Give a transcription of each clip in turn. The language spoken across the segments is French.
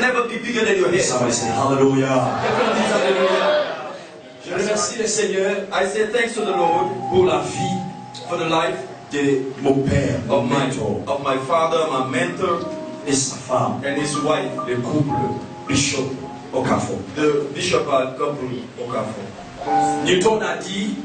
never be bigger than your head. Somebody say hallelujah. Quelqu'un dit alléluia. Je remercie le Seigneur I say thanks to the Lord pour la vie for the life de mon père, mon mentor, of my father, my mentor, et sa femme, and his wife, le couple Bishop Okafor. the bishop couple Okafor. Newton a dit,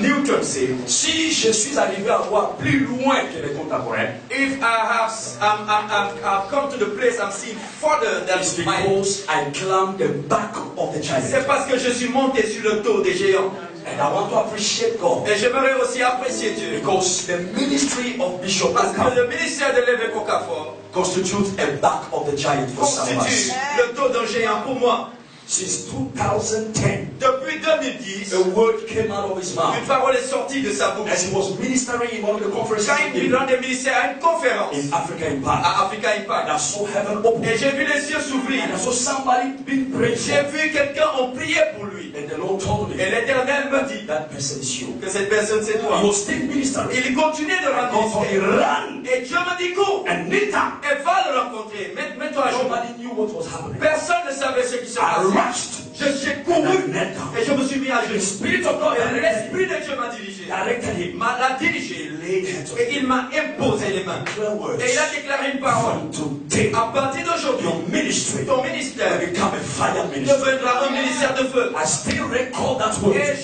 Newton said, si je suis arrivé à voir plus loin que les contemporains, if I've come to the place I'm seeing further than it's my, because I climbed the back of the giant. c'est parce que je suis monté sur le dos des géants. And I want to appreciate God. Et j'aimerais aussi apprécier Dieu. Because the ministry of Bishop Parce que Okafor le ministère de l'évêque Okafor constitutes a back of the giant for some of constitue us. le dos d'un géant pour moi. Since 2010, Depuis 2010, a word came out of his mouth une parole est sortie de sa bouche. as he was ministering in one of the conferences Quand il dans des ministères à une conférence in Africa Impact. à Africa And Impact, I saw heaven open. et j'ai vu les cieux s'ouvrir. And I saw somebody being prayed J'ai for. vu quelqu'un en prier pour lui. And the Lord told me Et l'Éternel me dit that person is you. que cette personne c'est He toi. was still ministering. Il continue de God told me, rendre run et Dieu me dit cours and meet her. et va le rencontrer. Mets-toi à genoux. Nobody knew what was happening. Personne ne savait ce qui se I passait. rushed J'ai and couru I knelt down. et je me suis mis à The genoux. Spirit of God Et l'Esprit de Dieu m'a dirigé, directed him. l'a dirigé Laid hands on et il m'a imposé les mains. him. Et il a déclaré une parole. From today, À partir d'aujourd'hui, your ministry ton will ministère become a fire ministry. deviendra un ministère de feu. I still record that word. Et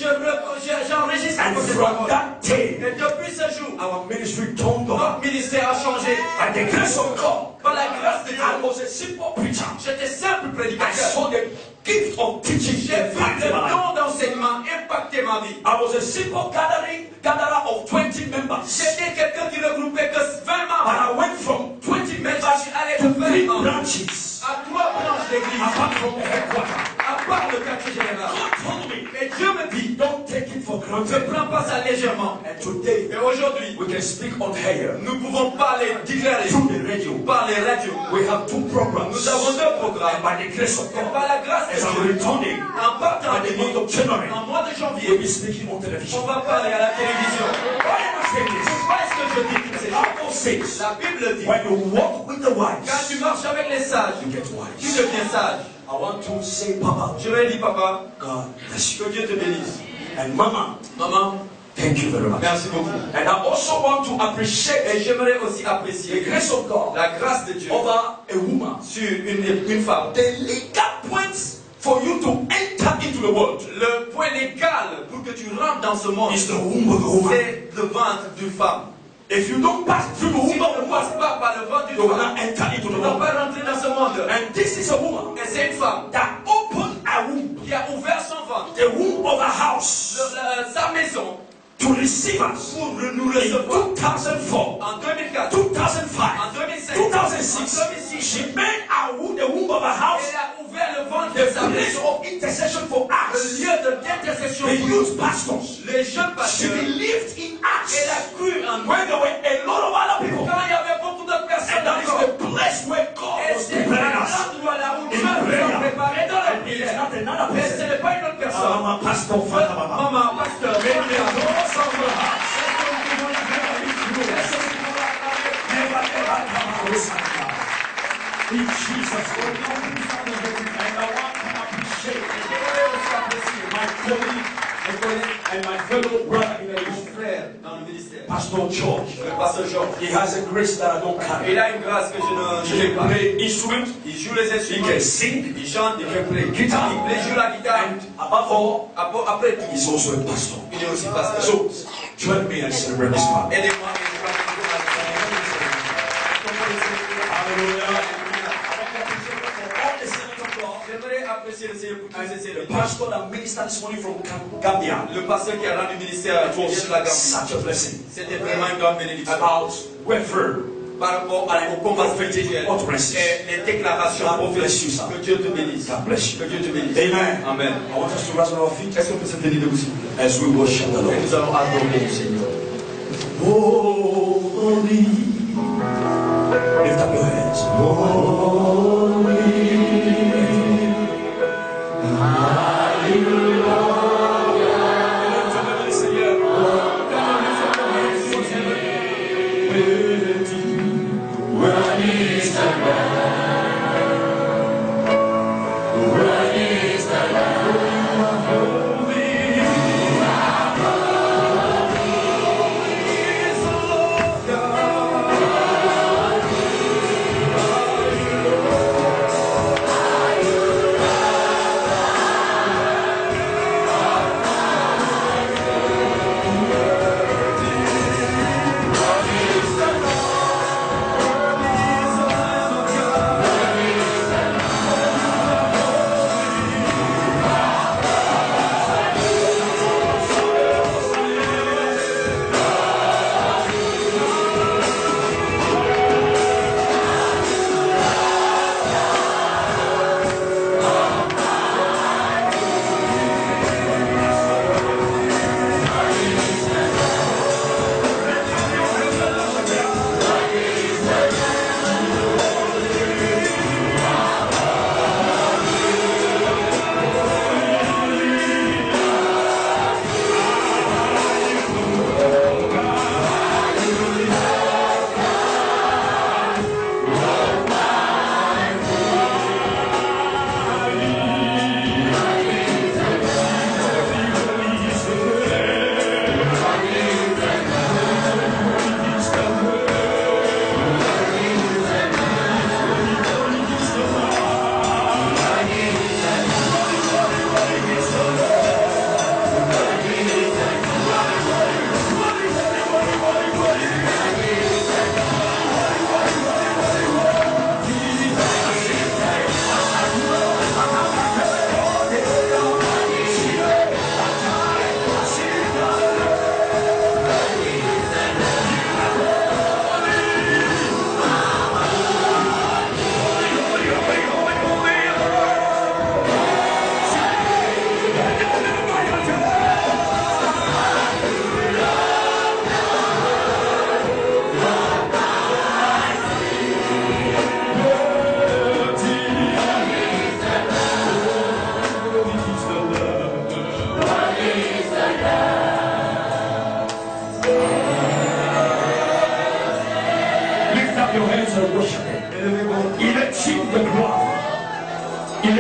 j'enregistre And cette from parole. that day, Et depuis ce jour, our ministry turned on. notre ministère a changé. By the grace of God, Par la grâce de Dieu, I was a simple preacher. j'étais simple I prédicateur. saw the gift of teaching J'ai vu impacted le my life. don d'enseignement impacter ma vie. I was a simple gatherer of 20 members. J'étais quelqu'un qui regroupait que 20 But membres. I went from 20 Mais je members suis allé to de 20 3 membres branches. à 3 branches d'église, Apart from the headquarters. à part le quartier général. God told me, Et Dieu me dit, don't take it for ne granted. prends pas ça légèrement. And today, Et aujourd'hui, we can speak on here nous pouvons parler, déclarer through the radio. par les radios. We have 2 programs. Nous avons 2 And programmes. by the grace of Et God, par la grâce de as I'm Dieu, returning en partant by de the month of January, en mois de we'll janvier, be speaking on television. on va parler à la télévision. Why am I saying this? Pourquoi est-ce que je dis toutes ces The choses? Bible says, La Bible dit, when you walk with the quand wise, tu marches avec les sages, you get tu wise. deviens sage. I want to say, Papa, Je vais dire, papa, God bless you. que Dieu te bénisse. And Mama, Maman, thank you very much. merci beaucoup. And I also want to appreciate Et j'aimerais aussi the apprécier grace of God la grâce de Dieu over a woman. sur une femme. The legal points for you to enter into the world Le point légal pour que tu rentres dans ce monde, is the womb of the woman. c'est le ventre d'une femme. If you don't pass through the Si tu womb of ne the passes woman, pas par le ventre you d'une will femme, not enter into tu the ne vas world. pas rentrer dans ce monde. And this is a woman Et c'est une femme that opened a womb, qui a ouvert son ventre, the womb of a house, sa maison, to receive us pour nous in recevoir. 2004, En 2004, 2005, en 2005, 2006. en 2006, She made a womb, the womb of a house, elle a ouvert le ventre the de sa place maison, of intercession for le us, lieu d'intercession the pour youth nous. pastors. Les jeunes She pasteurs. believed in Elle a us cru en nous. when there were a lot of other people. Quand il y avait beaucoup d'autres personnes And that is encore, the place where God et was c'est preparing us. l'endroit là où In Dieu nous a prayer. préparés dans la And it is prière. not another Mais ce person. n'est pas une autre personne. Mama, Pastor, Father, Baba. Maman, pasteur, May the doors of your heart never ever come close. In Jesus' name. And I want to appreciate my colleague and my fellow brother in the mon ministry, frère dans le ministère, Pastor George. le pasteur Georges. He has a grace that I don't carry. Il a une grâce que je He n'ai can pas. play instruments, Il joue les he instruments, can sing, il chante, il can play guitar, joue la guitare. and above all, Après tout, he's also a pastor. il est aussi pasteur. So, join me and celebrate this part. Aidez-moi. Hallelujah. J'aimerais apprécier le Seigneur pour tous les The élèves. pastor that ministered this morning from Gambia. Le pasteur qui a rendu ministère It qui vient de la was Gambie. such a blessing. C'était vraiment une grande bénédiction. About welfare, Par rapport au combat spirituel utterances. et les déclarations God bless you, prophétiques. sir. Que Dieu te bénisse. God bless you. Que Dieu te bénisse. Amen. Amen. I want us to rise on our feet Est-ce qu'on peut se tenir debout s'il vous plaît? as we worship the Et Lord. nous allons adorer le Seigneur. Holy. Lift up your hands. Holy.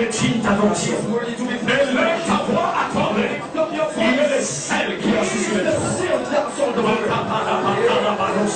légitime d'adoration. Élève ta voix à toi. Il est le seul qui a suscité le ciel devant le papa.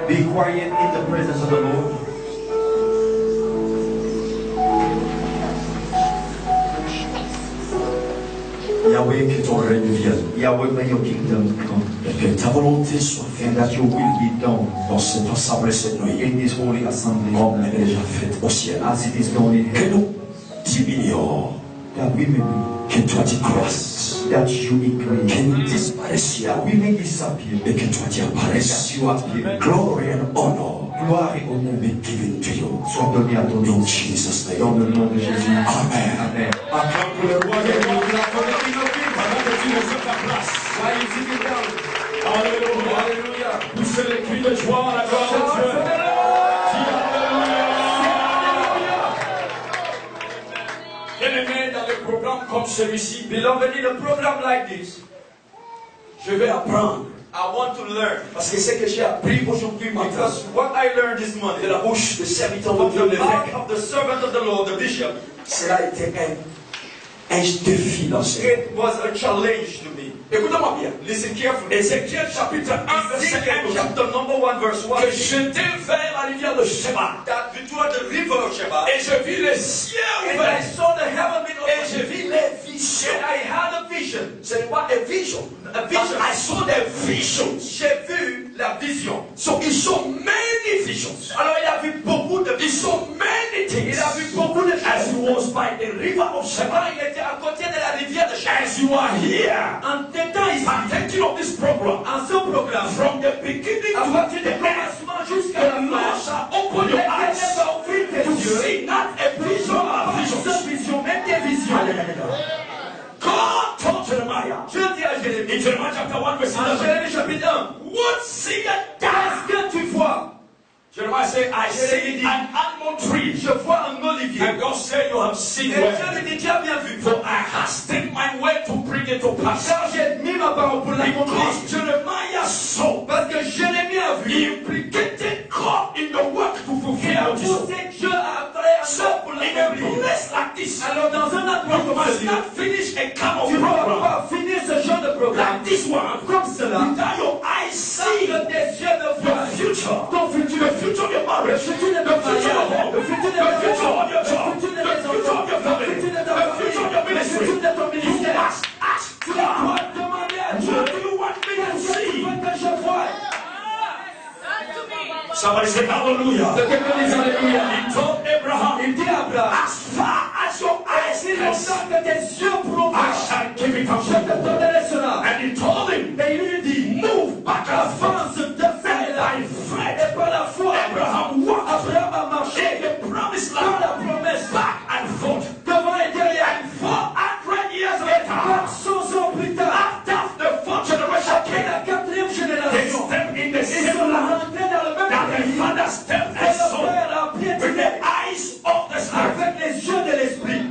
Be quiet in the presence of the Lord. Yahweh, que ton règne vienne. Yahweh, may your kingdom come. Et que ta volonté soit faite And that your will be done dans cette assemblée cette nuit, in this holy assembly comme elle est déjà faite au ciel. as it is done in Que heaven. nous diminuons, That we may be, que toi tu croisses, that you increase, que nous disparaissions that we may disappear, et que toi tu and apparaisses. that you appear. Glory and honor Gloire et honneur be given to you. soient donnés à ton nom. In Jesus' Dans name. le nom de Jésus. Amen. Amen. Acclame pour le roi des rois, pendant que tu laisses ta place. Why you sitting down? Alléluia. Hallelujah. Poussez les cris de joie à la gloire de Dieu. Dis Alléluia. Bien-aimés, dans des programmes comme celui-ci, Beloved, in a program like this, je vais apprendre. I want to learn. Parce que ce que j'ai appris aujourd'hui matin Because what I learned this de morning la bouche des serviteurs de from Dieu, the l'évêque, mouth of the servant of the Lord, the bishop, cela a été un défi dans ce. it was a challenge to me. Écoutez-moi bien. Listen carefully. Ézéchiel chapitre 1, verset Ezekiel 1. chapter number 1 verse 1. Que j'étais vers la rivière de Sheba. That toward the river of Sheba, Et je vis les cieux and I ouverts. saw the heaven being Et je opened, vis les visions. and I had a vision. Ce n'est pas a vision. A vision. I saw the visions. J'ai vu la vision. So ils sont many visions. Alors il a vu beaucoup de Ils visions. sont many things. Il a vu beaucoup de As he choses. was by the river of Quand Sheba. il était à côté de la rivière de Sheba, As you are here, en étant ici, partaking of this program, en ce programme, from the beginning à to partir the du end, commencement jusqu'à the la Lord fin, shall open your eyes l'Éternel va ouvrir tes to yeux see not a vision, a vision. Cette vision, mais In Jeremiah chapter 1 verse En 11. Jérémie chapitre 1. What seest thou? Qu'est-ce que tu vois? Jeremiah said, I see an almond tree. Je vois un olivier. And God said, you have seen Et well. Dieu lui dit, tu as bien vu. For I have taken my word to bring it to pass. Car j'ai mis ma parole pour l'accomplir. Because Jeremiah saw, Parce que Jérémie a vu. he implicated God in the work to fulfill what he saw. Pour que Dieu a créé un So, œuvre pour in a l'accomplir. place like this, Alors dans un endroit you comme must ceci, not finish a kind of tu ne dois program pas finir ce genre de programme like this one comme cela. without your eyes Sans seeing que tes yeux ne your voient future, ton futur, the future of your le marriage, futur de the ton future of mariage, home, le futur de the ta future of your maison, job, le futur de the tes future of your enfants, family, le futur de ta the future of your famille, le ministry. futur de ton You ministère. must ask Tu dois God, demander à Dieu, what do you want me to qu'est-ce que tu see? veux que je voie? Somebody say hallelujah. Que quelqu'un dise alléluia. He told Abraham, Il dit à Abraham, as far as your eyes si can see, longtemps que tes yeux pourront I voir, shall give it je unto te you. donnerai cela. And he told him, Et il lui dit, move back and forth. avance de fait là. By faith, Et par la foi, Abraham walked Abraham a in marché the promised dans land, la promesse, back and forth. devant et derrière. 400 years Et later, 400 ans plus tard, after the fourth generation après came, la quatrième they génération, stepped in the ils sont same land rentrés dans le that même their pays. father stepped Et and le saw Père a with piétiné the eyes of the spirit. avec les yeux de l'esprit.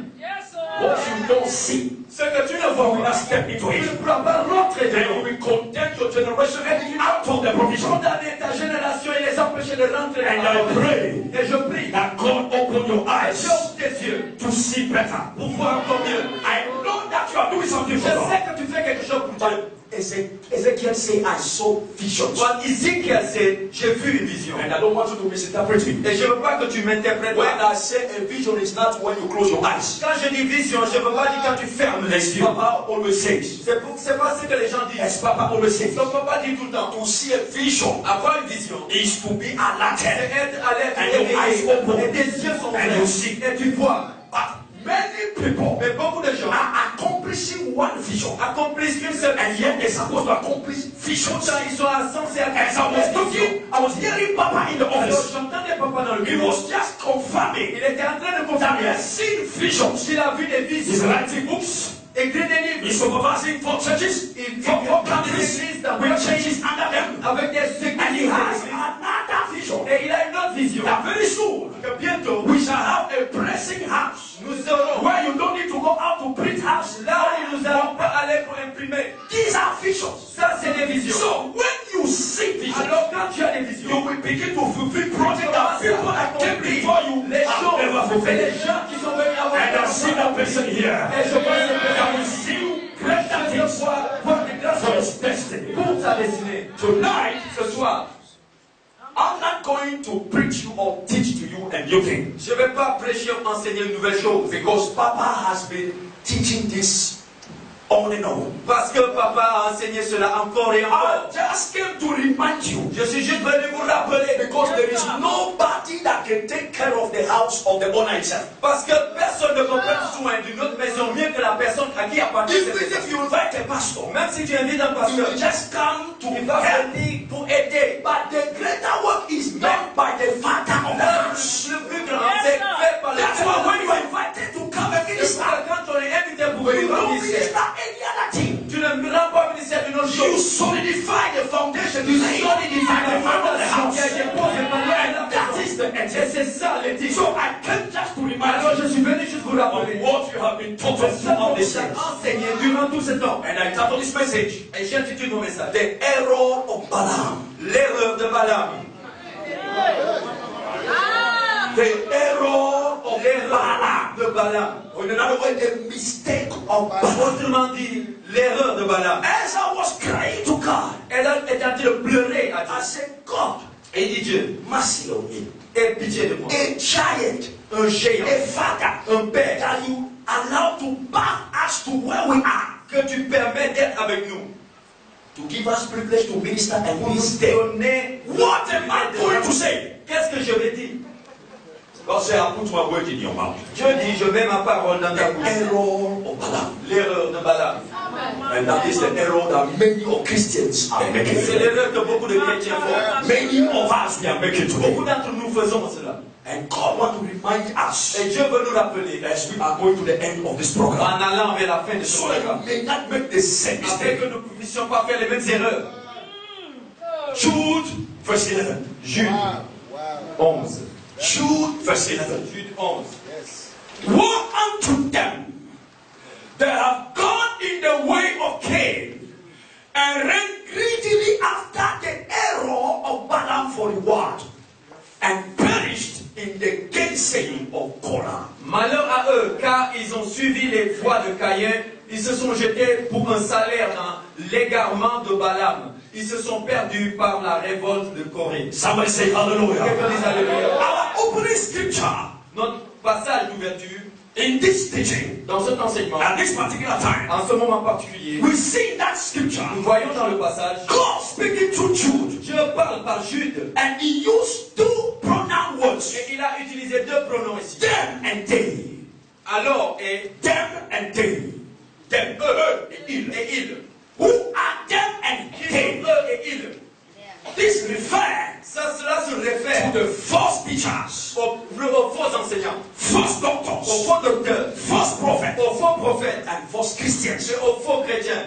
What you don't see, Ce que tu ne you vois will not pas, step into tu ne it. pourras pas rentrer Then dedans. you will condemn your generation out of the provision. Condamner ta génération et les empêcher de rentrer And dans la I promesse. pray Et je prie, that God open your eyes j'ouvre tes yeux to see better. pour voir encore mieux. I know that you are doing something Je for God. sais que tu fais quelque chose pour Dieu. Ezekiel say, I saw visions. Quand Ézéchiel sait, j'ai vu une vision. And I don't want you to misinterpret me. Et je ne veux pas que tu m'interprètes When mal. I say a vision is not when you close your eyes. Quand je dis vision, je ne veux pas dire quand tu fermes les As yeux. Papa always says. C'est pas ce que les gens disent. As Papa always says. Donc, on ne peut pas dire tout le temps. To see a vision Avoir une vision, is to be c'est alerted. être alerte And your eyes et open. et tes yeux sont And ouverts. you see. Et tu vois. But many people Mais beaucoup de gens are accomplishing one vision. accomplissent une seule And vision. yet they're supposed to accomplish visions. Pourtant, ils sont censés As I was accomplir des looking, visions. I was hearing Papa in the Alors, office. j'entendais papa dans le He bureau. was just confirming Il était en train de that he confirmer had seen visions. qu'il a vu des He's visions. writing books. Écrit des livres. He's supervising 4 churches, Il 4 des countries, églises dans with 4 churches under them. avec des And he has églises. another vision. Et il a une autre vision. That very soon, Que bientôt, we shall have a blessing house nous aurons where you don't need to go out to print house. là où nous n'allons pas aller pour imprimer. These are visions. Ça, c'est des visions. So when you see visions, Alors, quand tu as des you visions, will begin to fulfill projects that people that came before you les have choses, never et fulfilled. les gens qui sont venus avant And I see that person here. Et je pense que I will see you greater je things voir des grâces for his destiny. pour ta destinée. Tonight, Ce soir, I'm not going to preach you or teach to you a new thing. je ne vais pas prêcher ou enseigner une nouvelle chose. Because Papa has been teaching this on and on. Parce que papa a enseigné cela encore et I encore. just came to remind you. Je suis juste venu vous rappeler Because there is nobody that can take care of the house of the owner himself. parce que personne ne peut prendre soin d'une autre maison mieux que la personne à qui appartient cette Even maison. if you invite a pastor, Même si tu invites un he pasteur, will just come to il va help. venir pour aider. But the greater work is done by the father of the house. Le plus grand, c'est fait par le That's why when you are invited to come and minister, Quand on est invité pour you venir au don't ministère, minister any other thing. tu ne rends pas ministère d'une autre You chose. solidify the foundation. Tu You solidify solidifies the foundation of the qui a house. été posé par And l'homme. that is the Et essence. c'est ça l'éthique. So I came just to remind Alors you je suis venu juste vous of rappeler what you have been taught de of ce qu'on throughout this vous a year. enseigné durant tout ce temps. And I titled this message, Et j'intitule mon message The Error of Balaam. L'erreur de Balaam. The error of Balaam. De Balaam. Or in another way, the mistake of Balaam. Autrement dit, l'erreur de Balaam. As I was crying to God, Elle est en train de pleurer à I Dieu. said, God, Et dit Dieu, mercy on me. aie pitié de moi. A giant, Un géant, a father, un père, that you allow to back us to where we are, que tu permets d'être avec nous. to give us privilege to minister and Pour we nous stay. donner. What am I going to say? Qu'est-ce que je vais dire? God said, I'll put my word in your mouth. Dieu dit, je mets ma parole dans ta The bouche. error of Balaam. L'erreur de Balaam. And that is the error that many of Christians are making. C'est l'erreur que beaucoup de chrétiens font. Many of us we are making today. Beaucoup d'entre nous faisons cela. And God wants to remind us Et Dieu veut nous rappeler, as we are going to the end of this program, en allant vers la fin de ce so that programme, we may not make the same afin mistake. que nous ne puissions pas faire les mêmes erreurs. Jude, verse 11. Jude 11. Jude, verse 11. Jude 11. Woe unto them that have gone in the way of Cain and ran greedily after the error of Balaam for reward, and perished in the gainsaying of Korah. Malheur à eux, car ils ont suivi les voies de Caïn. Ils se sont jetés pour un salaire dans l'égarement de Balaam. Ils se sont perdus par la révolte de Corée. Somebody say hallelujah. Quelqu'un dise alléluia. Our opening scripture Notre passage d'ouverture, in this teaching, dans cet enseignement, at this particular time, en ce moment particulier, we see in that scripture nous voyons dans le passage, God speaking through Jude, Dieu parle par Jude, and he used two pronoun words, et il a utilisé deux pronoms ici. them and they. Alors et Them and they. Them, et il. Who are them and Qui sont they? eux et ils? This refers Cela se réfère to the false teachers, aux faux enseignants, false aux doctors, faux docteurs, false prophets, aux faux prophètes and false Christians. et aux faux chrétiens.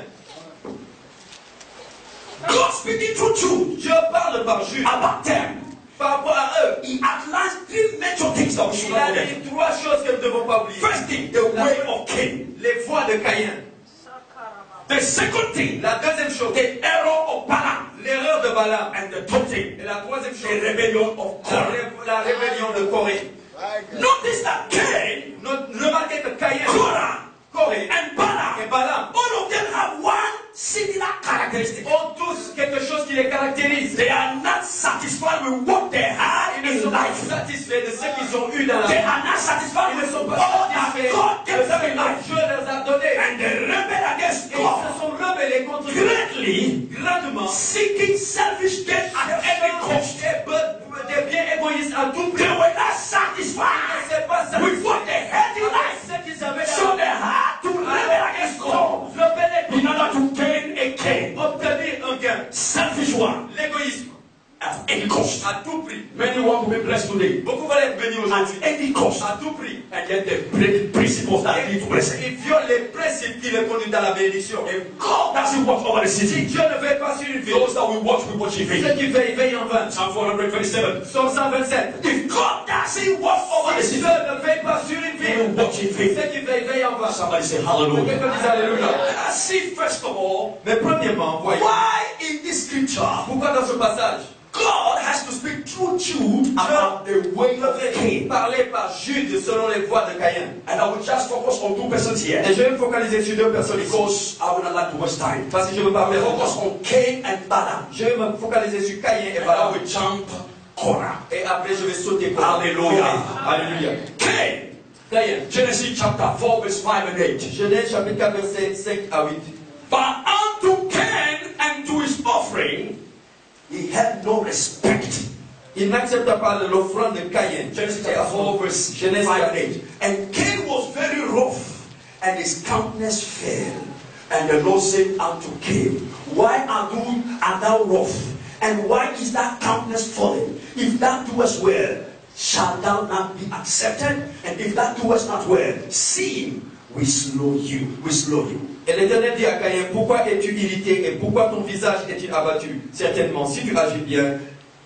God speaking through Jude Dieu parle par Jude about them. par rapport à eux. He outlines three major things that we should Il a not forget. dit trois choses que nous ne devons pas oublier. First thing, the way of Cain. Les voies de Caïn. The second thing, La deuxième chose, the error of Balaam. l'erreur de Balaam. And the third thing, Et la troisième the chose, rebellion of Korah. la rébellion de Corée. Notice that Cain, Remarquez que Caïn, Korah, Corée and Balaam, et Balaam all of them have one similar characteristic. ont tous quelque chose qui les caractérise. They are not satisfied with what they had Ils ne in sont pas life. satisfaits de ce qu'ils ont eu dans la They vie. are not satisfied Ils ne with sont pas all that satisfaits God de gave ce them in que life. Dieu leur a donné. And they rebel against Et ils se God, sont rebellés contre Dieu. greatly Grandement. seeking selfish gain at every cost. Des biens égoïstes à tout prix. They were not Ils satisfied ne s'est pas with what they had in avec life. ce qu'ils avaient So dans they la vie. had to rebel against God Rebellés in order to gain a gain. obtenir un gain. Selfish one L'égoïsme at any cost. à tout prix. Many want to be blessed today Beaucoup veulent être bénis aujourd'hui. at any cost. À tout prix. And yet they break principles that lead to blessing. Ils violent les principes qui les conduisent à la bénédiction. If God doesn't watch over the Si city, Dieu ne veille pas sur une ville, those that we watch in vain. ceux qui veillent, veillent en vain. Psalm 427. Psaume 127. If God doesn't watch over the Si city, Dieu ne veille pas sur une we will ville, watch in vain. ceux qui veillent, veillent en vain. Somebody say hallelujah. Quelqu'un dise Alléluia. I see first of all, Mais premièrement, voyons, why in this scripture pourquoi dans ce passage, God has to speak through Jude about the way of Cain. parler par Jude selon les voies de Caïn. And I will just focus on two persons here Et je vais me focaliser sur deux personnes ici, because I would not like to waste time. parce que je veux pas perdre Focus de temps. on Cain and Balaam. Je vais me focaliser sur Caïn et And I Balaam. will jump Korah. Et après, je vais sauter. Alléluia. Alléluia. Cain. Caïn. Genesis chapter 4 verse 5 and 8. Genèse chapitre 4, verset 5 à 8. But unto Cain and to his offering he had no respect. Il n'accepta pas l'offrande de Caïn. Genesis chapter 4 verse Genèse 5 and 8. And Cain was very rough, and his countenance fell. And the Lord said unto Cain, Why art thou rough? And why is that countenance fallen? If thou doest well, shalt thou not be accepted? And if thou doest not well, see, we slow you. Et l'Éternel dit à Caïn, pourquoi es-tu irrité et pourquoi ton visage est-il abattu? Certainement, si tu agis bien,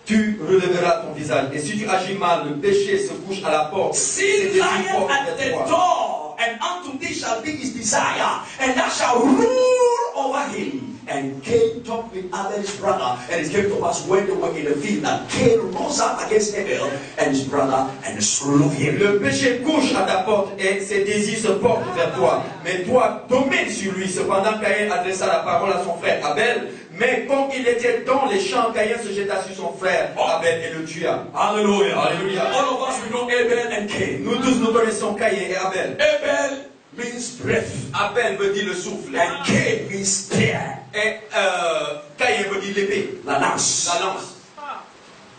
tu relèveras ton visage. Et si tu agis mal, le péché se couche à la porte. Sin C'est lieth fort at vers the toi. door, and unto thee shall be his desire, and thou shalt rule over him. And Cain talked with Abel his brother, and it came to pass when they were in the field that Cain rose up against Abel and his brother and slew him. Le péché couche à ta porte et ses désirs se portent vers toi. Mais toi, domine sur lui. Cependant, Caïn adressa la parole à son frère Abel. Mais comme il était dans les champs, Caïn se jeta sur son frère Abel et le tua. Hallelujah. Hallelujah. All of us, we know Abel and Cain. Nous tous, nous connaissons Caïn et Abel. Abel means breath, Abel veut dire le souffle. and Cain means spear, Et Caïn veut dire l'épée, la lance. la lance.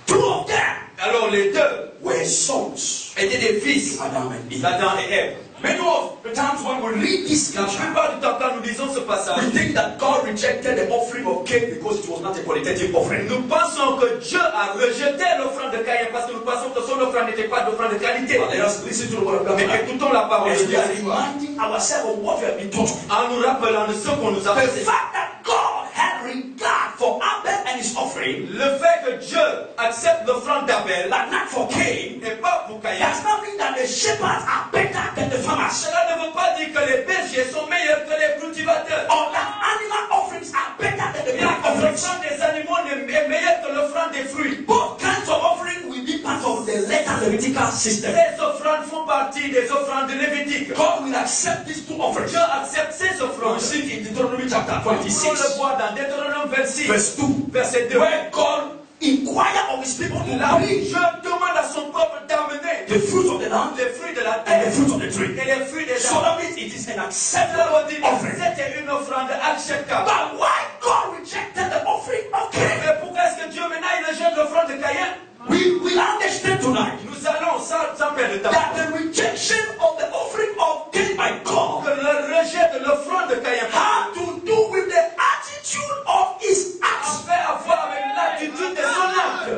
Two of them Alors les deux were sons, étaient des fils Adam and Eve. d'Adam et Ève. Many of the times when we read this La scripture, plupart du temps, quand nous lisons ce passage, we think that God rejected the offering of Cain because it was not a qualitative offering. nous pensons que Dieu a rejeté l'offrande de Caïn parce que nous pensons que son offrande n'était pas d'offrande de qualité. But let us listen to the word of God. Mais écoutons la parole de And we Dieu. are reminding ourselves of what we have been taught. En nous rappelant de ce qu'on nous a The fait. fact that God had regard for Abel and his offering, Le fait que Dieu accepte l'offrande d'Abel, but not for Cain, et pas pour Caïn, does not mean that the shepherds are better than the farmers. cela ne veut pas dire que les bergers sont meilleurs que les cultivateurs. Or that animal offerings are better than the black offerings. L'offrande des animaux est meilleure que l'offrande des fruits. Both kinds of offering will be part of the later Levitical system. Les offrandes font partie des offrandes lévitiques. God will accept these two offerings. Dieu accepte ces We offrandes. see in Deuteronomy chapter On le 26, voit dans Deutéronome 26, verse 2, verset 2. where God inquire of his people to Là où bring Dieu demande à son peuple d'amener the fruit of the land les fruits de la and the terre fruit of the tree. et les fruits des So arbres. that means it is an Cela acceptable veut dire que offering. c'était une offrande acceptable. But why God rejected the offering of Cain? Mais pourquoi est-ce que Dieu maintenant il rejette l'offrande de Caïn? We will understand tonight Nous allons, sans perdre de temps, that the rejection of the offering of Cain by God que le rejet de l'offrande de Caïn had to do with the attitude of his acts. avait à voir avec l'attitude de son acte.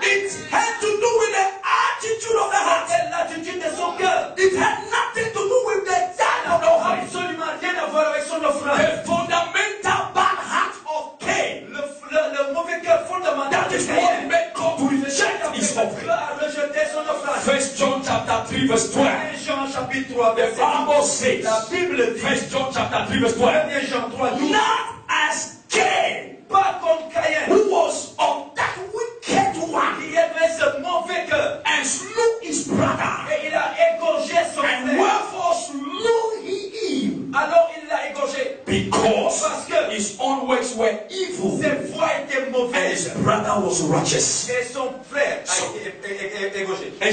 It had to do with the attitude of the heart. C'était l'attitude de son cœur. It had nothing to do with the type of the offering. Absolument rien à voir avec son offrande. The fundamental bad heart of Cain. Le mauvais cœur fondamental That de is what Caïn made God to reject his offering. a rejeté son offrande. 1 John chapter 3 verse 12. 1 Jean chapitre 3 The verset Bible 12. says, La Bible dit, 1 John chapter 3 verse 12, 1 Jean 3, 12, not as Cain, pas comme Caïn, who was of that wicked one, qui avait ce mauvais cœur, and slew his brother, et il a égorgé son and frère. wherefore slew he him, Alors il l'a égorgé, because parce que his own works were evil, ses voies étaient and his mauvaises, brother was righteous. et son frère a été égorgé. And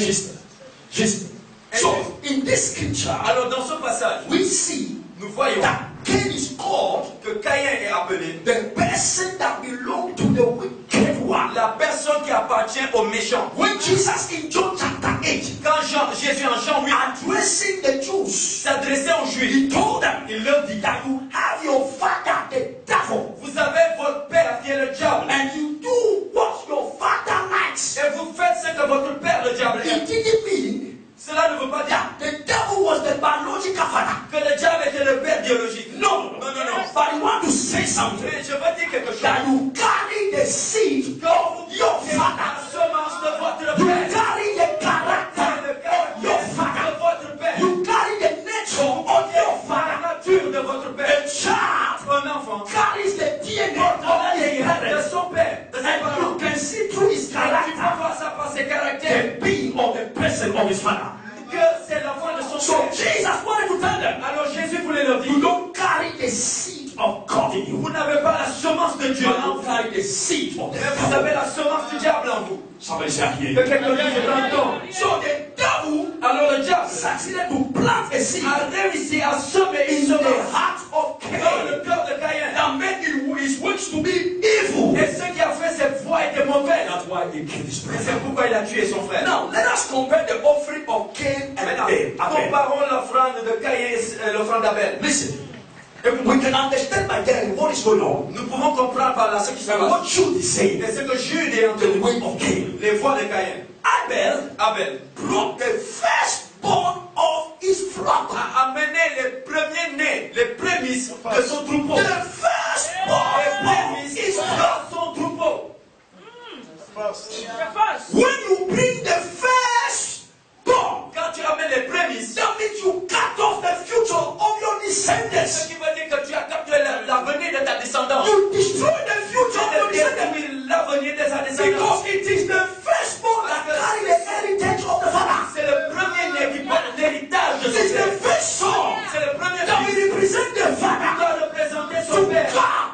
just so in this scripture, Alors dans ce passage, we see nous voyons that Cain is called que Caïn est appelé the person that belonged to the wicked one. la personne qui appartient aux méchants. When Jesus in John chapter 8, Quand Jésus en Jean 8 addressing the Jews, s'adressait aux Juifs, he told them il leur dit, that you have your father, the devil, vous avez votre père qui est le diable, and you do what your father likes. et vous faites ce que votre père le diable It aime. didn't mean Cela ne veut pas dire that the devil was the biological father. que le diable était le père biologique. No, Non, non, non. But I want to say something. Mais je veux dire quelque chose. That you carry the seed of your La father. semence de votre You père. carry the character Le of caractère your de father. votre père. You carry the nature of your La father. nature de votre A père. child Un enfant carries the DNA of the de parents. son père, de ses And parents. you can see through his Tu peux character voir ça par ses caractères. the being of the person of his father. Que c'est l'enfant de son So père. Jesus wanted to tell them, Alors Jésus voulait leur dire, you don't carry the seed of God in you. vous n'avez pas la semence de Dieu You en don't vous. carry the seed of the Mais vous devil. avez la semence du diable en vous. Somebody say Que here. quelqu'un dise, je t'entends. So the devil Alors le diable succeeded to plant a seed a réussi à semer une in the semence heart of dans Cain le cœur de Caïn. that made his works to be evil. Et ce qui a fait ses voies étaient mauvaises. That's why he killed his Et brother. c'est pourquoi il a tué son frère. Now let us compare the offering of Cain and Abel. Comparons l'offrande de Caïn et l'offrande d'Abel. Listen, we can understand by then what is going on. Nous pouvons comprendre par là ce qui se And passe. what Jude is saying, Et ce que Jude est en train the de way of Cain. les voies de Caïn. Abel Brought the firstborn of his flock. a amené les premiers-nés, les prémices de son troupeau. The Les firstborn of prémices his de flock. son troupeau. When you bring the firstborn, Quand tu amènes les prémices, that means you cut off the future of your ce descendants. qui veut dire que tu as capté l'avenir de ta descendance. You destroy the future of your Tu descendants. détruis l'avenir de sa descendance. Because it is the firstborn that carry the heritage of the father. C'est le premier-né qui porte l'héritage de It is son the père. first son C'est le premier that fils will represent the qui father. doit représenter son père.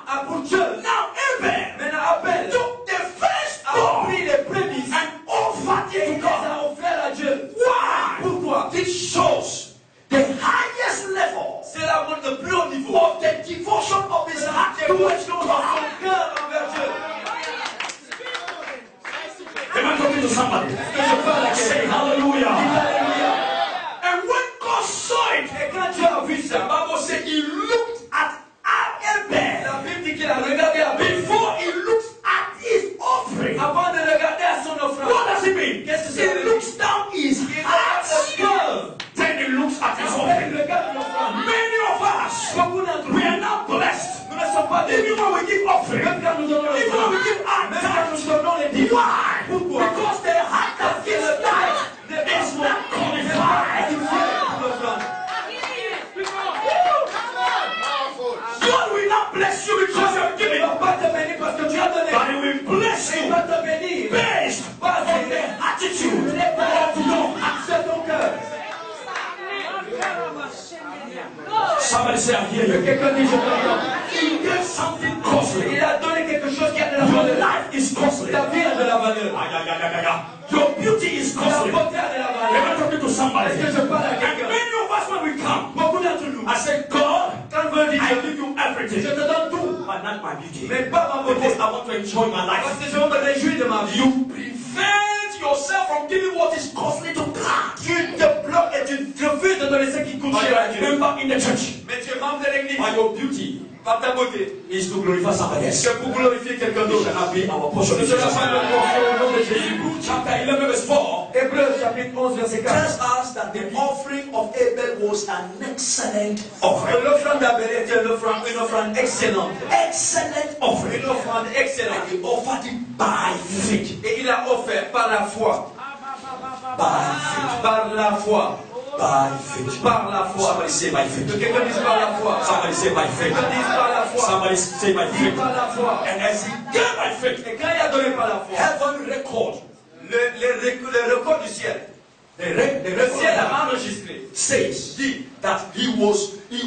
Ah, pour Dieu. Now Abel Maintenant, Abel took the a firstborn pris les prémices and offered et it il to les God. a offerts à Dieu. Why? Pourquoi? This shows the highest level C'est la montre le plus haut niveau of the devotion of his heart des towards passions dans God. son cœur envers Dieu. Am I talking to somebody? Que je parle à Say quelqu'un. hallelujah. Alléluia. And when God saw vu The ça. Bible says he looked at Abel La Bible dit qu'il a regardé Abel before he looks at his offering. avant de regarder à son offrande. What does it mean? Qu'est-ce que ça veut He dire? looks down his Il regarde heart. le cœur. Then he looks at his Après, offering. il regarde l'offrande. Many of us, Beaucoup d'entre we nous, are not blessed. nous ne sommes pas Even bénis. when we give offering, Même quand nous donnons even when we l'offrande. give our Même quand nous tithes. donnons les dîmes. Why? Pourquoi? Because the heart that gives tithe is not qualified. God will not bless you because you are Il giving, ne va pas te bénir parce que tu as donné. but He will bless Il you va te bénir. based on the attitude of your heart. C'est ton cœur. Somebody say, I hear you. Quelqu'un dit, je t'entends. He gave something costly. Il a donné quelque chose qui a de la Your valeur. life is costly. Ta vie a de la valeur. Your beauty is Ta costly. beauté a de la Am valeur. I talking to somebody? Est-ce que je parle à And quelqu'un? many of us, when we come, Beaucoup d'entre nous, I say, God, quand je veux dire, I give you je everything, te donne tout, but not my beauty. mais pas ma beauté. Because I want to enjoy my Parce life. que je veux me réjouir de ma vie. You prevent yourself from giving what is costly to God. Tu te bloques et tu refuses de donner ce qui coûte But cher you à are a Dieu. member in the church. Mais tu es membre de l'église. But your beauty Par ta beauté. is to glorify somebody else. C'est pour glorifier quelqu'un It d'autre. shall not be our portion. Ce sera pas notre portion au nom de Jésus. Hebrews chapter 11 verse 4 Hébreux chapitre 11 verset 4. tells us that the offering of Abel was an excellent offering. L'offrande d'Abel était une offrande excellente. Excellent offering. Une offrande excellente. He offered it by faith. Et il a offert par la foi. By faith. Par la foi. By faith. Par la foi. Somebody say by faith. Que quelqu'un dise par la foi. Somebody say by faith. Quelqu'un dise par la foi. Somebody say by Dis faith. par la foi. And as he gave by faith, Et quand il a donné par la foi, heaven record, le record du ciel, the le ciel record a enregistré, says dit that he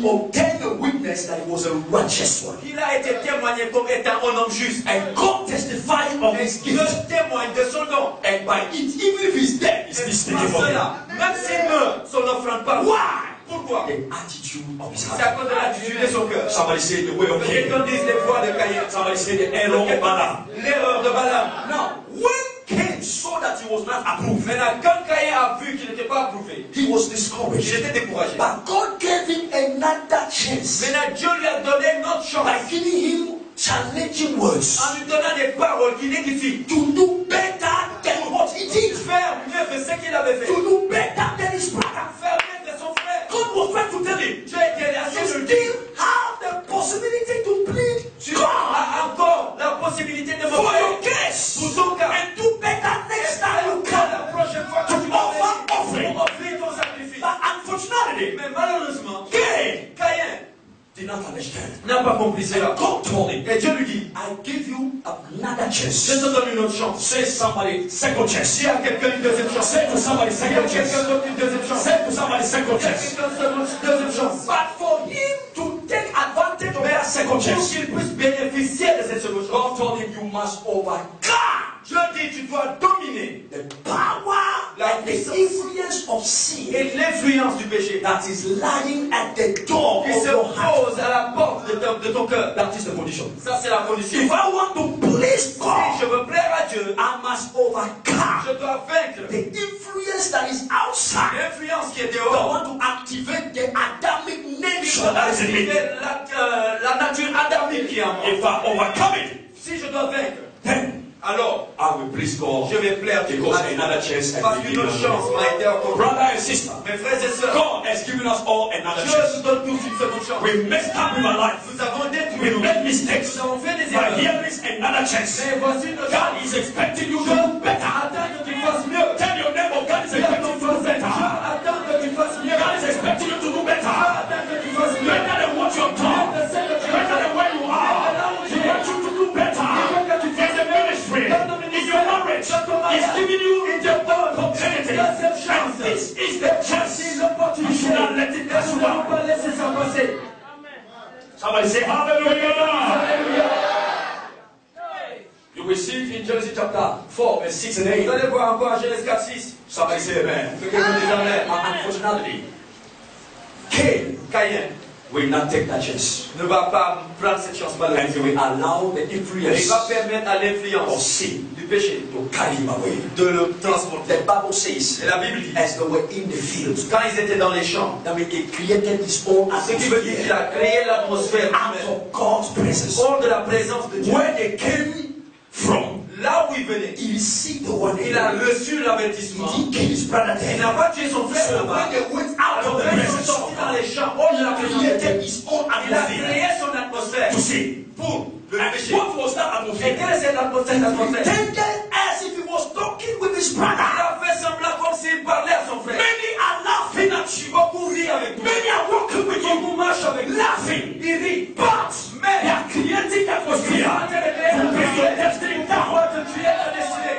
obtained a witness that he was a righteous one. qu'il a été témoigné comme étant un homme juste. And God testified of Et his Dieu gift. témoigne de son don. And by it, even if he's dead, it's Et this par taken from him. cela, même s'il meurt, son offrande part. Why? Pourquoi? The attitude of his C'est à heart. cause de l'attitude de son cœur. Somebody say the way of Que Cain. quelqu'un dise les voies de Caïn. Somebody say the error of Balaam. L'erreur de Balaam. Now, when Cain saw that he was not approved, Maintenant, quand Caïn a vu qu'il n'était pas approuvé, he was il discouraged. était découragé. But God gave him another chance Maintenant, Dieu lui a donné une autre chance by giving him challenging words en lui donnant des paroles qui l'édifient. to do better than what he did. Faire mieux que ce qu'il avait fait. To do better than his brother. Faire mieux que son frère. God was trying to tell him, Dieu était là, you c'est le still have the possibility to plead Tu God as encore la possibilité de me for your faire case pour ton cas. and do better next time you Et come. la prochaine fois que tu Offer vas offering. pour offrir ton sacrifice. But unfortunately, Mais malheureusement, Cain Caïn did not understand. n'a pas compris cela. God told him, Et Dieu lui dit, I give you another je chance. te donne une autre chance. say somebody second chance. Dis à quelqu'un une deuxième chance. Say to somebody Dis à second quelqu'un chance. d'autre une deuxième chance. Say to somebody second Dis à chance. quelqu'un d'autre une deuxième chance. But for him to take advantage of that second Pour chance, qu'il puisse bénéficier de cette seconde chance. God told him, you must overcome Dieu dit, tu dois dominer the power and the influence of sin et l'influence du péché that is lying at the door qui of se your heart. pose à la porte de ton cœur. That is the condition. Ça, c'est la condition. If I want to please Si God, je veux plaire à Dieu, I must overcome je dois vaincre the influence that is outside. l'influence qui est I dehors. want to activate the Adamic Il nature faut that is in me. activer la nature adamique qui est en moi. If I overcome it, Si je dois vaincre, then alors I will please God je vais plaire because à Dieu. another chance has Parce been qu'une autre given chance us. m'a été accordée. Brother and sister, Mes frères et sœurs, God has given us all another Dieu chance. nous donne tous une seconde chance. We messed up with our life. Nous avons détruit We nos made vies. mistakes. Nous avons fait des But erreurs. here is another chance. Mais voici une autre God chance. is expecting you to do better. Attends que tu fasses mieux. Tell your neighbor, God is expecting you to do better. Attends que tu fasses mieux. God is expecting you to do better. Attends que tu fasses mieux. Better than what you have done. Better than where you are. He wants you to do better. There's a ministry in your marriage. He's giving you the opportunity. And this is the chance. You should not let it pass you by. Somebody say hallelujah. You will see it in Genesis chapter 4, verse 6 and Vous 8. allez voir encore Genèse 4, 6. Somebody say amen. Que quelqu'un dise amen. Unfortunately, Cain Caïn will not take that chance. ne va pas prendre cette chance And malheureuse. he will allow the Il influence va permettre à of l'influence sin du péché, to carry him away. de le transporter. The Bible says, Et la Bible dit, as they were in the fields, quand ils étaient dans les champs, that means he created his own ce qui veut dire qu'il atmosphere a créé l'atmosphère out humaine, of God's presence. hors de la présence de Dieu. Where they came from, Là où il venait, he received the one. il a reçu He l'avertissement. didn't kill his brother Il there. n'a pas tué son frère So là-bas. when they went out Alors of the quand ils sont presence sortis of dans God, les champs, hors de la he présence de Dieu, created his own il a atmosphere créé son atmosphère to see. pour le And péché. what was that Et atmosphere? quelle est cette atmosphère? He pretended as if he was talking with his Il brother. a fait semblant comme s'il parlait à son frère. Many are laughing at you. Beaucoup rient avec toi. Many are walking with you. Beaucoup marchent avec toi. Laughing. Ils rient. But Mais they are creating atmosphere en train de créer to une bring your atmosphère destiny pour down. te tuer ta destinée.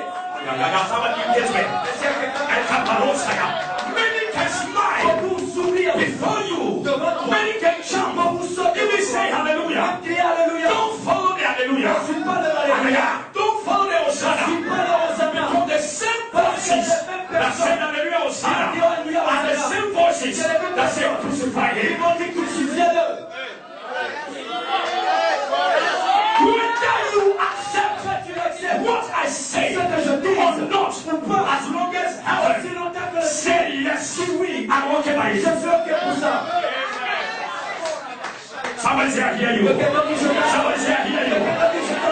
Somebody gets me. Est-ce qu'il y a quelqu'un And Kaparosaya. Many can smile beaucoup sourire before you. devant toi? Many can jump. Beaucoup sautent If we say hallelujah, Crier alléluia. don't follow the hallelujah. Je suis pas de l'alléluia. Hallelujah. Don't follow the Je suis Hosanna. pas de Hosanna. Because the same voices that said hallelujah Hosanna are the same voices that say crucify Ils him. vont dire crucifiez-le. Whether you accept Soit tu l'acceptes, what I say ce que je dis, or not, ou pas, as long as aussi heaven longtemps que le say yes, oui, I'm okay by je it. suis ok pour ça. Somebody say I hear you. Somebody say I hear you.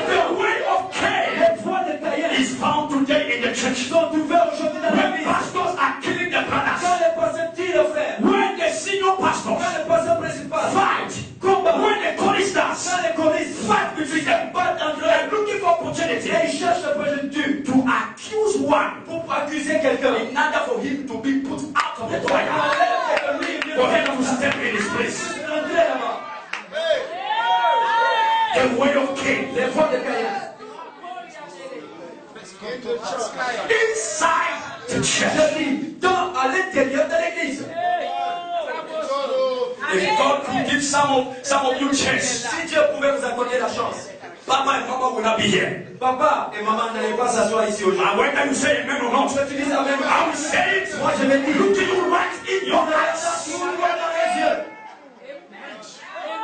The way of Cain Les voix de Caïn is found today in the church. sont ouvertes aujourd'hui dans When l'église. pastors are killing the brothers, Quand les pasteurs tirent le frère, when the senior pastors quand le pasteur principal fight, combat, when the choristers quand les choristes fight between them, battent entre they're eux, looking for opportunity et ils cherchent le projectile to accuse one pour accuser quelqu'un. in order for him to be put out of the Pour fire, enlever que lui, il for vient him to step in his place. d'entrer là-bas. The way of Cain. Les voix de Caïn. Inside the church. Je dis, à l'intérieur de l'église. If God could give some of you chance, Si Dieu pouvait vous accorder la chance, Papa and Mama will not be here. papa et maman n'allaient pas s'asseoir ici aujourd'hui. And whether you say amen or not, Tu dis amen. I will say it. Moi je vais dire, Look you right in your eyes. dans les yeux.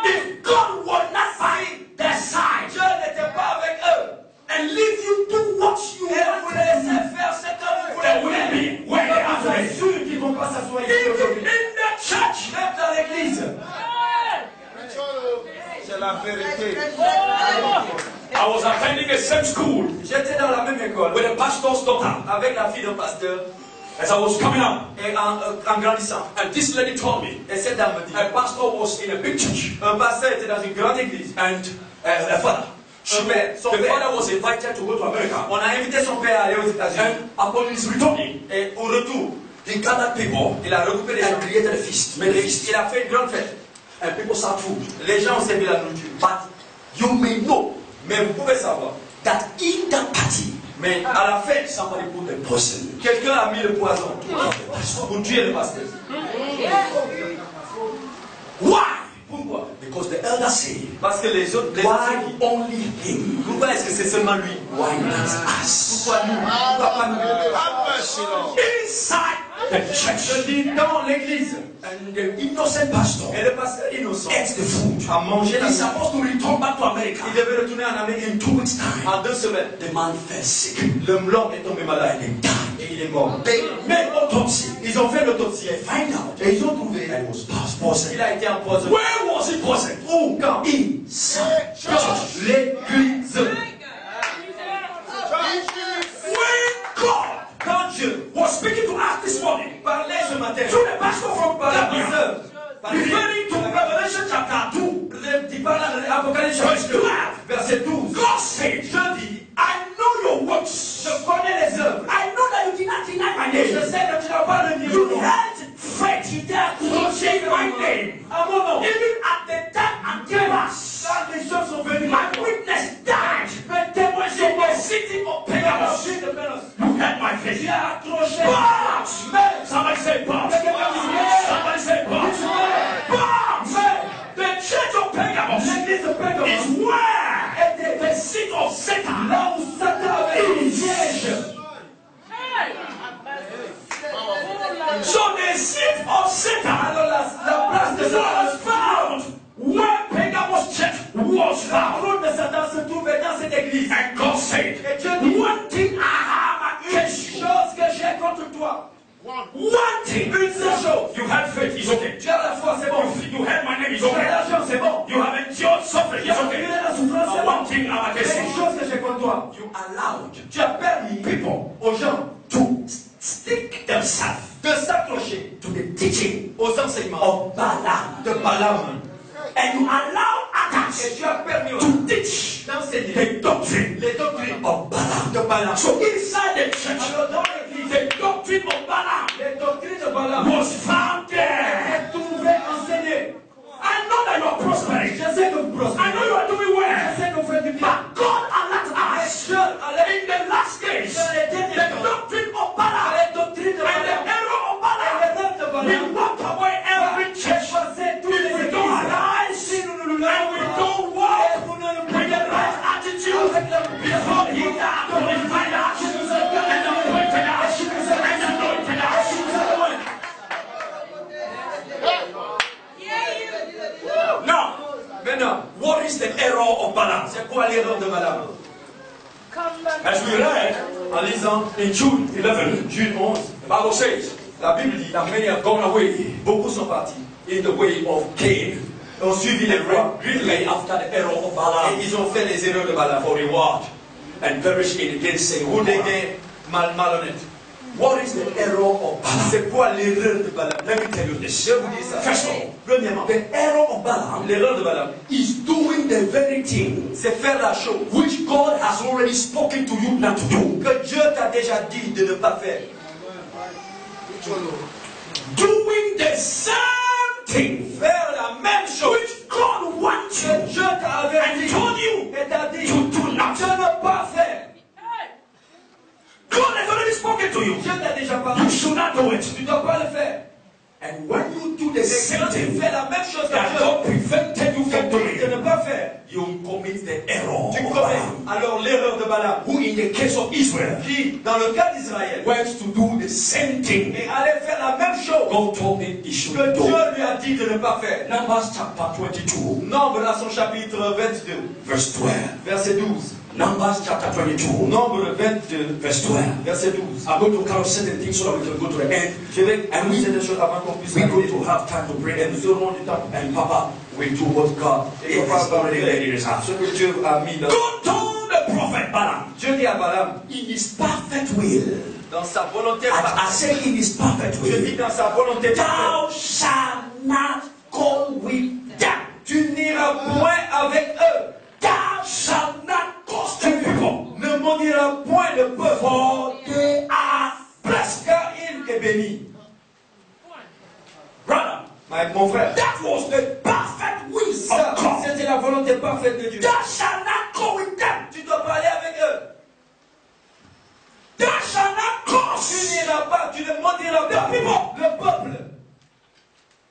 If God would not find their side Dieu n'était pas avec eux. and leave you do what you Et vous want, les laissez faire ce que vous then voulez will faire. it be where they are Vous êtes today? sûr qu'ils ne vont pas s'asseoir ici Even aujourd'hui. in the church, Même dans l'église. C'est la vérité. I was attending the same school J'étais dans la même école with a pastor's daughter. avec la fille d'un pasteur As I was coming up, et en grandissant. and this lady told me Et cette dame me dit, a pastor was in a big church, un pasteur était dans une grande église. and a father. Son père, son The père. father was invited to go to America, On a invité son père à aller aux États-Unis. and upon his returning, Et au retour, he gathered people il a regroupé les gens. and created a feast, made a feast, Il a fait une grande fête. and people served food. Les gens ont servi la nourriture. But you may know Mais vous pouvez savoir, that in that party, mais à la fête, somebody put a poison quelqu'un a mis le poison to kill the pastor. pour tuer le pasteur. Why? Pourquoi? Because the elder say, Parce que les autres, les why autres, only him? pourquoi est-ce que c'est seulement lui? Why not us? Pourquoi nous? Pourquoi pas nous? Inside the church, Je dis dans l'église. and the innocent pastor Et le pasteur innocent ate the food. a mangé la He's soupe. supposed to return back to America Il devait retourner en Amérique in 2 weeks' time. en 2 semaines. The man fell sick L'homme est tombé malade and he died. et il est mort. They made autopsy. Ils ont fait l'autopsie They find out et ils ont trouvé that it was poison. qu'il a été empoisonné. Where was it poisoned? Où? Quand? Inside church. L'église. When God Quand Dieu was speaking to us this morning parlait ce matin through the pastor from par la Gambia, pasteur, referring to Revelation chapter 2, il parle dans l'Apocalypse chapitre 12, verset 12. God said, Je dis, I know your works. je connais les œuvres. I know that you did not deny my Et je name. sais que tu n'as pas le niveau. You had faith. Tu t'es accroché in my name. à mon nom. Even at the time Antipas, Quand les choses sont venues, my witness died. mes témoins sont In the morts. city of Dans la Pergamos, chute de Pénos. you had my faith. Tu as accroché. But, Mais, somebody say but. Somebody say but. But, the church of Pergamos l'église de Pénos is where était the seat of Satan là où Satan avait un siège. So the seat of Satan Alors la place de Satan, was found where Pergamos church was la found. trône de Satan se trouvait dans cette église. And God said, Et Dieu dit, one thing One thing. Une seule chose. You have faith, it's okay. Tu as la foi, c'est bon. You have my name, it's Tu as okay. l'argent, c'est bon. You have endured suffering, Tu it's as okay. vécu la souffrance, c'est But bon. one thing I'm Mais against une you. chose que j'ai contre toi. You allowed Tu as permis people aux gens to stick themselves de s'accrocher to the teaching aux enseignements of Balaam. de Balaam. And you allow Et others tu as permis aux to gens teach d'enseigner the doctrine les doctrines of Balaam. de Balaam. So inside the church, Alors dans l'église, the doctrine of Balaam les doctrines de Balaam was found there. est trouvées enseignées. I know that you are prospering. Je sais que vous I prospérez. know you are doing Je well. sais que vous faites du bien. But God allowed Mais us Dieu allait in the last days dans les derniers the temps doctrine of Balaam les doctrines de and the Balaam error of et Balaam l'erreur de will Balaam wipe away every church. effacer toutes les If we églises. don't arise Si nous ne nous and lèvons we pas don't et walk nous ne nous with the right attitude avec la before He that qualified us and appointed us and anointed us. Now, Maintenant, what is the error of Balaam? c'est quoi l'erreur de Balaam? As we read En lisant in Jude 11, Jude 11, the Bible says la Bible dit that many have gone away beaucoup sont partis in the way of Cain, ont suivi les voies really after the error of et Balaam ils ont fait les erreurs de Balaam for reward and perish in the gainsaying pour of des Balaam. gains malhonnêtes. What is the error of Balaam? C'est quoi l'erreur de Balaam? Let me tell you this. Je vous dis ça. First of all, Premièrement, the error of Balaam l'erreur de Balaam, is doing the very thing c'est faire la chose which God has already spoken to you not to do. que Dieu t'a déjà dit de ne pas faire. Doing the same thing Faire la même chose which God wants que you Dieu t'a averti and told you et t'a dit to do not. de ne pas faire. God has already spoken to you. Dieu t'a déjà parlé. You should not do it. Tu ne dois pas le faire. And when you do the Et same quand tu thing fais la même chose que that Dieu God prevented you from de doing, ne pas faire, you commit the error tu of commets Balaam, alors l'erreur de Balaam, who in the case of Israel qui, dans le cas d'Israël, went to do the same thing et allait faire la même chose God told him he should que do. Dieu lui a dit de ne pas faire. Numbers chapter 22, Nombre à son chapitre 22, verse 12. verset 12. Numbers chapter 22, Nombre 22, verse 12. verset 12. I'm going to cover certain things so that we can go to the end. Je vais And annoncer des choses avant qu'on puisse We're going arriver. to have time to pray, Et and nous aurons du temps. and Papa will do what God Et has Papa already laid in his heart. ce que Dieu a mis dans. God told the prophet Balaam, Dieu dit à Balaam, in his perfect will, dans sa volonté I parfaite, say in his perfect je will, dis dans sa volonté parfaite, thou shalt not go with them. tu n'iras point avec eux. Thou shalt not cause the people, Ne maudiras point le peuple, for they are blessed. car il est béni. Brother, Mon frère, that was the perfect will ça, of God. c'était la volonté parfaite de Dieu. Thou shalt not go with them. Tu dois pas aller avec eux. Thou shalt not Tu cause n'iras pas, tu ne maudiras pas le peuple.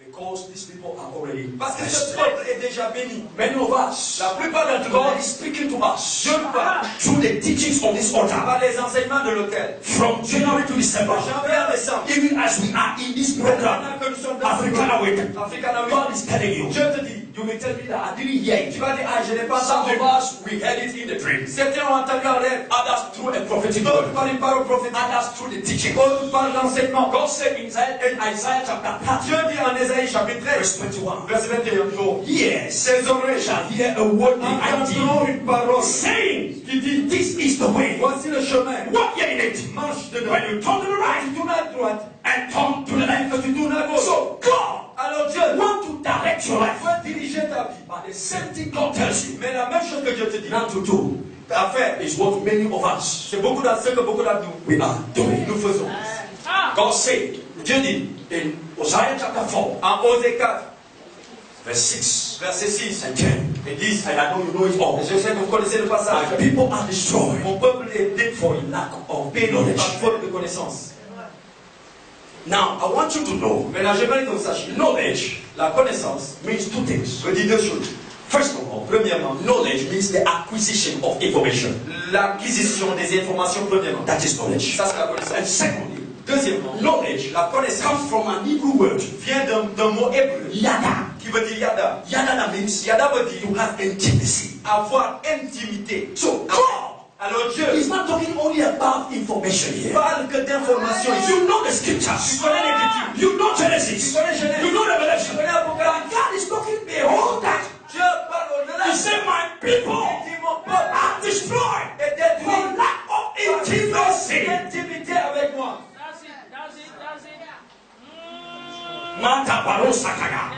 because these people are already Parce que blessed. ce peuple est déjà béni. Many of us, La plupart d'entre God nous, is speaking to us Dieu nous parle through the teachings of this altar par les enseignements de l'autel. from January to December. De janvier à décembre. Even as we are in this program, Maintenant que nous sommes dans African Awakening, African God Awakening, is telling you. Dieu te dit, You will tell me that I didn't hear it. tu vas dire, ah, je n'ai pas Some entendu. of us, we heard it in the dream. Certains ont entendu en rêve, Others through a prophetic d'autres word. par une parole prophétique, Others through the teaching. d'autres par l'enseignement. God said in Isaiah chapter 30, Dieu dit en Ésaïe chapitre 13, verse 21, verset 21, Your ears ses oreilles shall hear a word behind entendront thee, une parole saying, qui dit, This is the way. voici le chemin, Walk ye in it. marche dedans. When you turn to the right Tu tournes à droite, and turn to the left. que tu tournes à gauche. So God Alors Dieu want to direct your life. veut diriger ta vie. But the same thing God tells you Mais la même chose que Dieu te dit not to do à faire, is what many of us c'est beaucoup ce que beaucoup d'entre nous we are doing. nous faisons. God said Dieu dit in Hosea chapter 4, en Osée 4, verse 6 verset 6 and 10, et 10, and I know you know it all. et je sais que vous connaissez le passage, My people are destroyed mon peuple est détruit for lack of par knowledge. faute de connaissance. Now, I want you to know Maintenant, j'aimerais que vous sachiez, knowledge la connaissance means two things. veut dire deux choses. First of all, Premièrement, knowledge means the acquisition of information. l'acquisition des informations, premièrement. That is knowledge. Ça, c'est la And connaissance. secondly, Deuxièmement, knowledge la connaissance comes from an Hebrew word, vient d'un mot hébreu yada. qui veut dire yada. Yada that means Yada veut dire you have intimacy. avoir intimité. So God Alors Dieu He's not talking only about information here. parle que d'informations ici. You know the scriptures. Tu connais l'Écriture. You know Genesis. Tu connais Genèse. You know Tu Revelation. connais Apocalypse. God is talking behold that. Dieu parle au-delà. He said, my people Il dit mon peuple are destroyed est détruit for lack of intimacy. d'intimité avec moi. Mata barosakaya.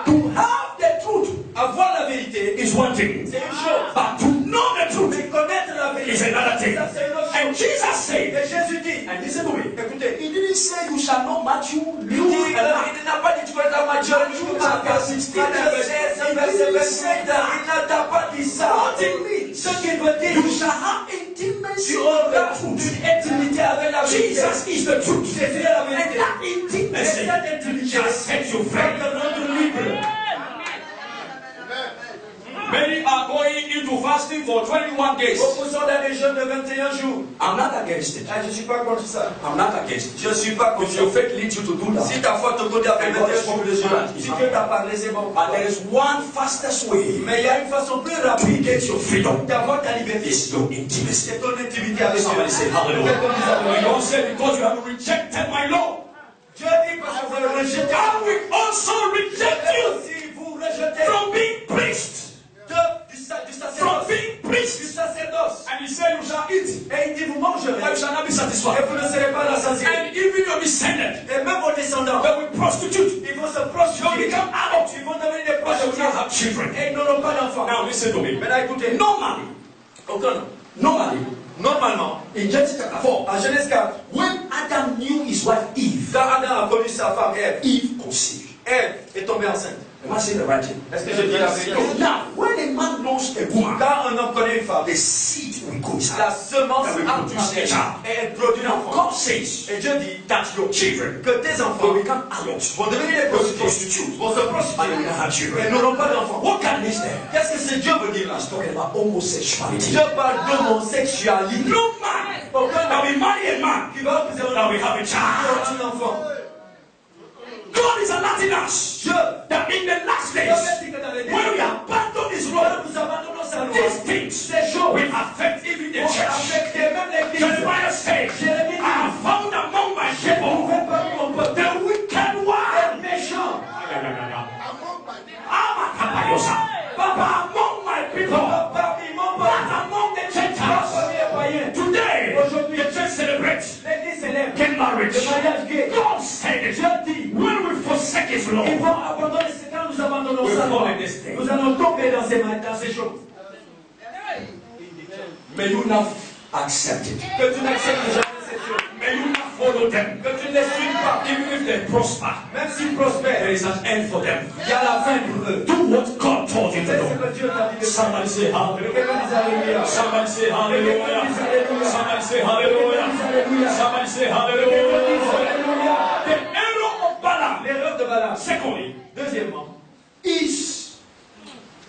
To have the truth Avoir la vérité, is one thing, c'est une chose. but to know the truth Mais connaître la vérité, is another thing. ça c'est une autre And chose. Jesus said, Et Jésus dit, and listen to me, écoutez, he didn't say you shall know Matthew, il Luke, dit, and Mark. il n'a pas dit tu vas être à Matthieu, Luc, Marc, 16, verset 27. Il n'a pas dit ça. What it means, Ce qu'il veut dire, you shall have intimacy tu with the auras truth. une intimité avec la vérité. Jesus is the truth. Jésus est la And vérité. that Et intimacy cette intimité shall set you va free. te rendre libre. Many are going into fasting for 21 days. Beaucoup sont dans les jeûnes de 21 jours. I'm not against it. Ah, je ne suis pas contre ça. I'm not against it. Je ne suis pas contre If ça. your faith leads you to do that, Si ta foi te conduit à faire 21 jours de jeûne, si Dieu t'a parlé, c'est bon. but there is one fastest way Mais il y a une façon plus to rapide get your freedom. d'avoir ta liberté. Is your intimacy. C'est ton intimité avec Dieu. Somebody say hallelujah. Quelqu'un dise And alléluia. God said, because you have rejected my law, Dieu dit parce que vous avez rejeté. I will also reject you Si vous rejetez from being priest. du From sacerdoce, being du priest. sacerdoce. And he said, you shall eat, Et il dit vous mangerez but you shall not be et satisfied. vous ne serez pas rassasiés. And even your descendants, Et même vos descendants, they will prostitute. ils vont se They will prostituer. become adults, Ils vont devenir des but they will prostituées. not have children. Et ils n'auront pas d'enfants. Now listen to me. Maintenant écoutez, Normally, aucun. Normalement, in Genesis chapter 4, en Genèse 4, when Adam knew his wife Eve, quand Adam a connu sa femme Ève, Eve conceived. Ève est tombée enceinte. Am I saying the right thing? Est-ce que je dis la vérité? Now, when a man knows a woman, Quand un homme connaît une femme, the seed will go inside. la semence That will entre produce en a elle child. et elle produit un Now, enfant. God says Et Dieu dit that your children que tes enfants will become adults, vont devenir des prostituées, vont se but they will prostituer not have et children. n'auront pas d'enfants. What God is there? Qu'est-ce que ce Dieu veut dire là? He's talking about homosexuality. Dieu parle d'homosexualité. No man Aucun that homme will marry a man qui va épouser un that homme will have a qui child. aura un enfant. God is alerting us Dieu, that in the last Dieu days, avertit que dans les when we derniers abandon His jours, law, nous abandonnons sa loi. these things Ces choses will affect even the vont church. affecter même l'église. Jeremiah said, Jérémie I have found among my j'ai people trouvé parmi mon peuple the wicked un one. méchant. Amakapayosa. Papa, among my people, Parmi mon not peuple, among the pas Gentiles. parmi les païens. Today, Aujourd'hui, the church celebrates l'église célèbre gay marriage. le mariage gay. God said it. Dieu dit, When we forsake His law, ils vont abandonner ce quand nous abandonnons We sa fall loi. in this thing. Nous allons tomber dans ces choses. may you not accept it. Que tu n'acceptes jamais ces choses. May you not follow them. Que tu ne les suives pas. Even if they prosper, Même s'ils there prospèrent, is an end for them. il y a la fin pour eux. Do what God told you C'est to ce do. que Dieu t'a dit de faire. Somebody say hallelujah. Quelqu'un dise Alléluia. Somebody say hallelujah. Somebody say hallelujah. Somebody say Quelqu'un hallelujah. dise Alléluia. The error of Balaam, L'erreur de Balaam. secondly, Deuxièmement, is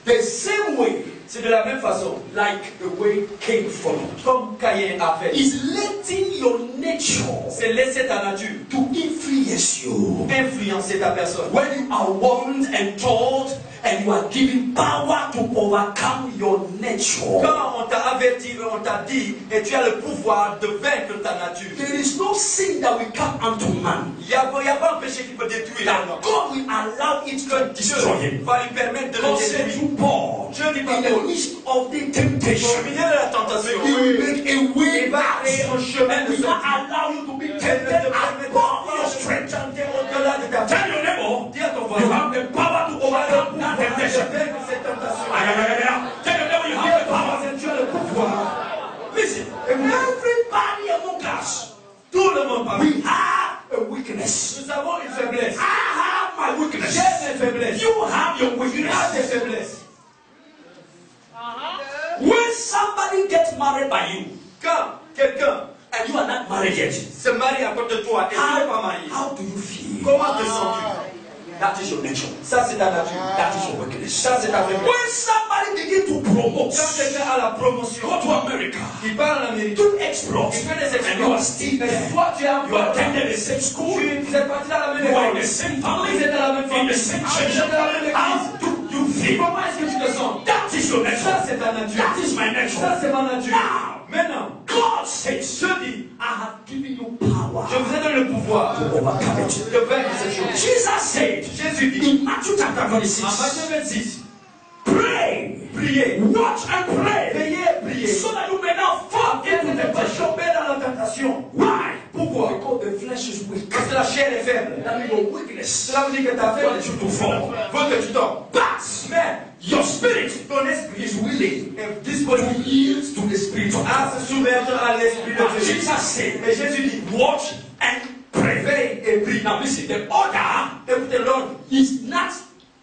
the same way c'est de la même façon, like the way Cain followed. comme Caïn a fait. Is letting your nature C'est laisser ta nature to influence you. influencer ta personne. When you are warned and told and you are given power to overcome your nature, Quand on t'a averti, on t'a dit, et tu as le pouvoir de vaincre ta nature. there is no sin that will come unto man Il n'y a pas un péché qui peut détruire that l'homme. God will allow it to Dieu destroy him. va lui permettre de God le said détruire. to Paul, Dieu dit pas in the midst of the Au temptation, milieu de la tentation, He will make a way il va créer un chemin and de will not sortie. allow you to be Elle ne tempted te permet above pas your de strength. tenter au-delà de ta Tell your neighbor, Dis à ton you voisin, have the power to overcome that temptation. vaincre cette tentation. Tell your neighbor, you Dis have à the ton power. voisin, tu as le pouvoir. Listen, everybody among us, Tout le monde parle. we have a weakness. Nous avons une faiblesse. I have my weakness. J'ai mes faiblesses. You have your Tu as tes weakness. faiblesses. When somebody gets married by you Quand quelqu'un and you are not married yet, se marie à côté de toi et tu n'es pas marié, how do you feel? comment te sens-tu? That is your nature. Ça, c'est ta nature. That is your weakness. Ça, c'est ta faiblesse. When somebody begin to promote, Quand quelqu'un a la promotion, go to America, il parle en Amérique, do exploits, il fait des and you are exploits. still Et there. toi, tu es You encore là. attended the same school. Vous êtes partis dans la même You are in école. the same Vous family. êtes dans la même In famille. the same Vous church. êtes dans la même How église. do you feel? Comment est-ce que tu te sens? That is your Ça, nature. c'est ta nature. That is my nature. Ça, c'est ma nature. Now, Maintenant, God says, je dis, I have given you power je vous ai donné le pouvoir to overcome it. de vaincre cette chose. Jesus said Jésus dit, in Matthew chapter en 26, Matthieu 26, pray, priez, watch and pray, veillez, priez, so that you may not fall et vous into ne pas temptation. tomber dans la tentation. Why? Pourquoi? Because the flesh is weak. Parce que la chair est faible. That means your weakness Cela veut dire que ta wants you faiblesse to fall. veut que tu tombes. But Mais your spirit ton esprit is willing est to disponible yield to the spirit of à God. se soumettre à l'esprit But de Dieu. Jesus said, Et Jésus dit, watch and pray. veille et prie. Now listen, the order Écoutez, l'ordre, is not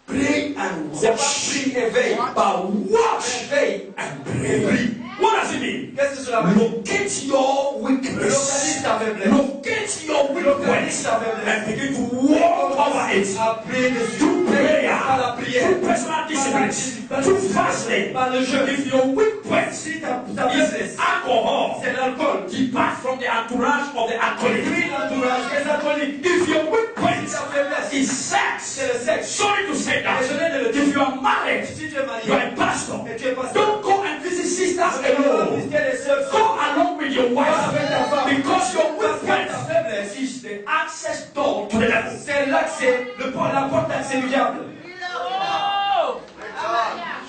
pray and c'est pas watch, prie et veille. but watch Mais veille and et pray. prie. What does it mean? Qu'est-ce que cela veut dire? Locate your weakness. Localise ta faiblesse. Locate your Localise weakness ta faiblesse. and begin to walk over it. À prier dessus. Through prayer, Par la prière. through personal discipline, through fasting. Par le jeûne. If your weak point Si ta faiblesse, is alcohol, c'est l'alcool. depart from the entourage of the alcoholic. Fuis l'entourage des alcooliques. If your weak point Si ta faiblesse, is sex, c'est le sexe. sorry to say that. Désolé de le dire. If you are married, Si tu es marié, you are a pastor, et tu es pasteur, don't go and visit sisters tu vas alone. visiter les sœurs. Go along with your wife Avec ta femme. because your weak Parce que ta point faiblesse, is the access door to the devil. c'est l'accès, la porte d'accès du diable.